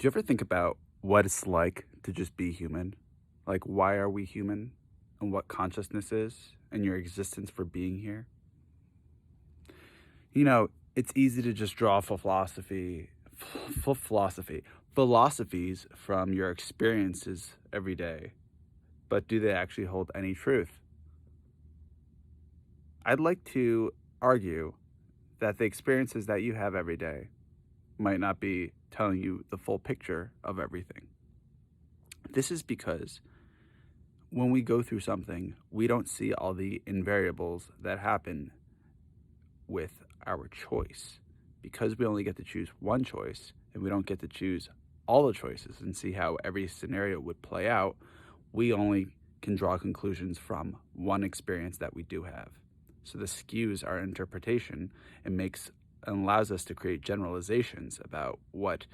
Do you ever think about what it's like to just be human? Like, why are we human and what consciousness is and your existence for being here? You know, it's easy to just draw philosophies from your experiences every day, but do they actually hold any truth? I'd like to argue that the experiences that you have every day might not be telling you the full picture of everything. This is because when we go through something, we don't see all the invariables that happen with our choice. Because we only get to choose one choice and we don't get to choose all the choices and see how every scenario would play out, we only can draw conclusions from one experience that we do have. So this skews our interpretation and allows us to create generalizations about what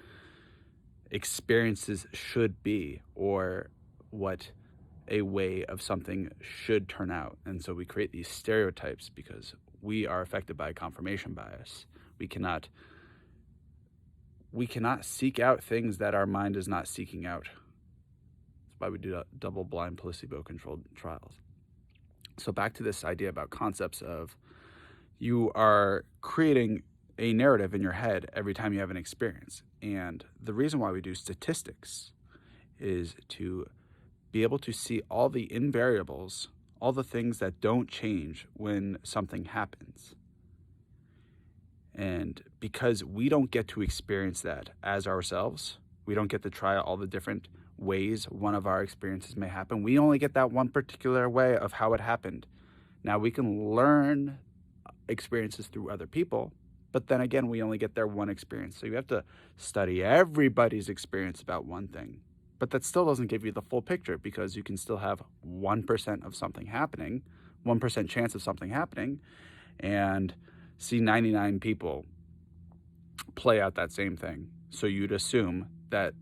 experiences should be or what a way of something should turn out. And so we create these stereotypes because we are affected by confirmation bias. We cannot seek out things that our mind is not seeking out. That's why we do double-blind placebo-controlled trials. So back to this idea about concepts of you are creating a narrative in your head every time you have an experience. And the reason why we do statistics is to be able to see all the invariables, all the things that don't change when something happens. And because we don't get to experience that as ourselves, we don't get to try all the different ways one of our experiences may happen. We only get that one particular way of how it happened. Now we can learn experiences through other people, but then again, we only get their one experience. So you have to study everybody's experience about one thing. But that still doesn't give you the full picture because you can still have 1% of something happening, 1% chance of something happening, and see 99 people play out that same thing. So you'd assume that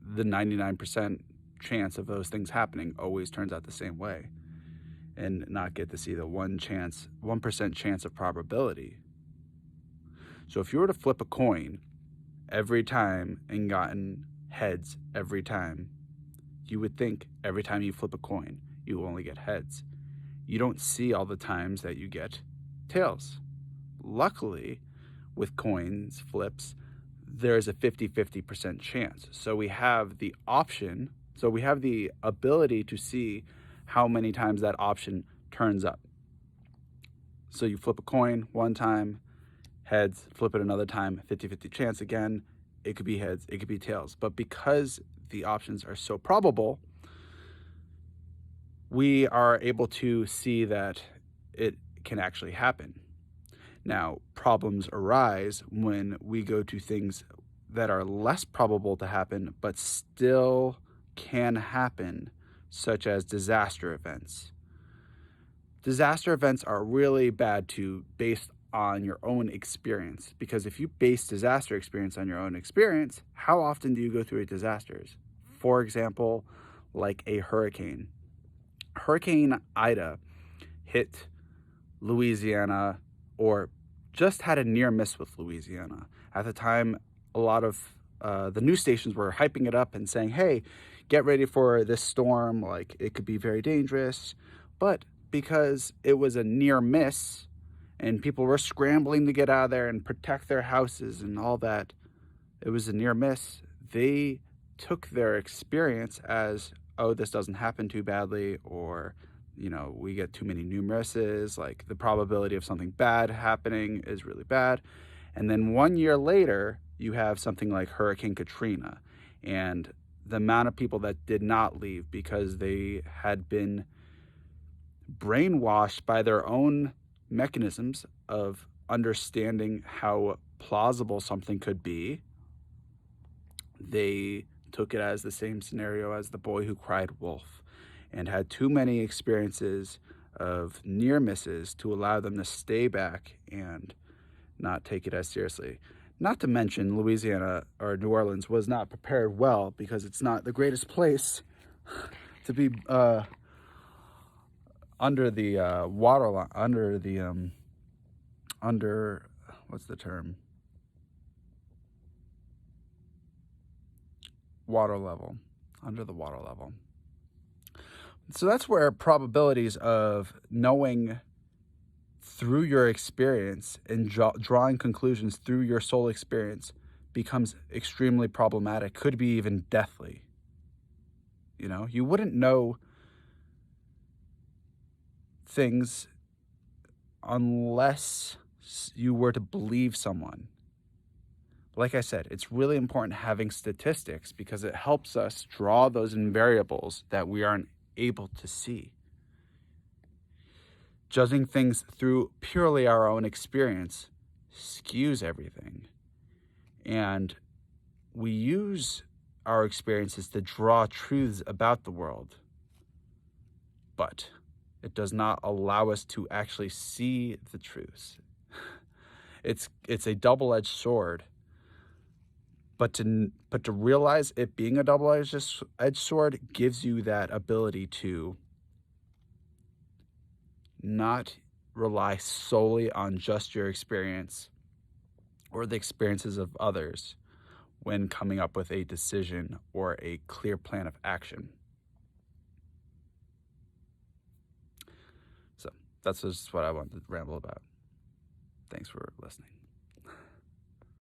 the 99% chance of those things happening always turns out the same way and not get to see the 1% chance of probability. So if you were to flip a coin every time and gotten heads every time, you would think every time you flip a coin, you will only get heads. You don't see all the times that you get tails. Luckily, with coins flips, there's a 50-50% chance. So we have the option, so we have the ability to see how many times that option turns up. So you flip a coin one time, heads, flip it another time, 50-50 chance again. It could be heads, it could be tails. But because the options are so probable, we are able to see that it can actually happen. Now, problems arise when we go to things that are less probable to happen, but still can happen, such as disaster events. Disaster events are really bad to base on your own experience, because if you base disaster experience on your own experience, how often do you go through disasters? For example, like a hurricane. Hurricane Ida hit Louisiana, or just had a near miss with Louisiana. At the time, a lot of the news stations were hyping it up and saying, hey, get ready for this storm, like it could be very dangerous. But because it was a near miss and people were scrambling to get out of there and protect their houses and all that, it was a near miss. They took their experience as, oh, this doesn't happen too badly, or we get too many near misses, like the probability of something bad happening is really bad. And then 1 year later, you have something like Hurricane Katrina, and the amount of people that did not leave because they had been brainwashed by their own mechanisms of understanding how plausible something could be. They took it as the same scenario as the boy who cried wolf, and had too many experiences of near misses to allow them to stay back and not take it as seriously. Not to mention, Louisiana or New Orleans was not prepared well, because it's not the greatest place to be under the water line, under what's the term? water level, under the water level. So that's where probabilities of knowing through your experience and drawing conclusions through your soul experience becomes extremely problematic, could be even deathly. You know, you wouldn't know things unless you were to believe someone. Like I said, it's really important having statistics because it helps us draw those variables that we aren't able to see. Judging things through purely our own experience skews everything. And we use our experiences to draw truths about the world, but it does not allow us to actually see the truths. It's a double-edged sword, but to realize it being a double-edged sword gives you that ability to not rely solely on just your experience or the experiences of others when coming up with a decision or a clear plan of action. So that's just what I wanted to ramble about. Thanks for listening.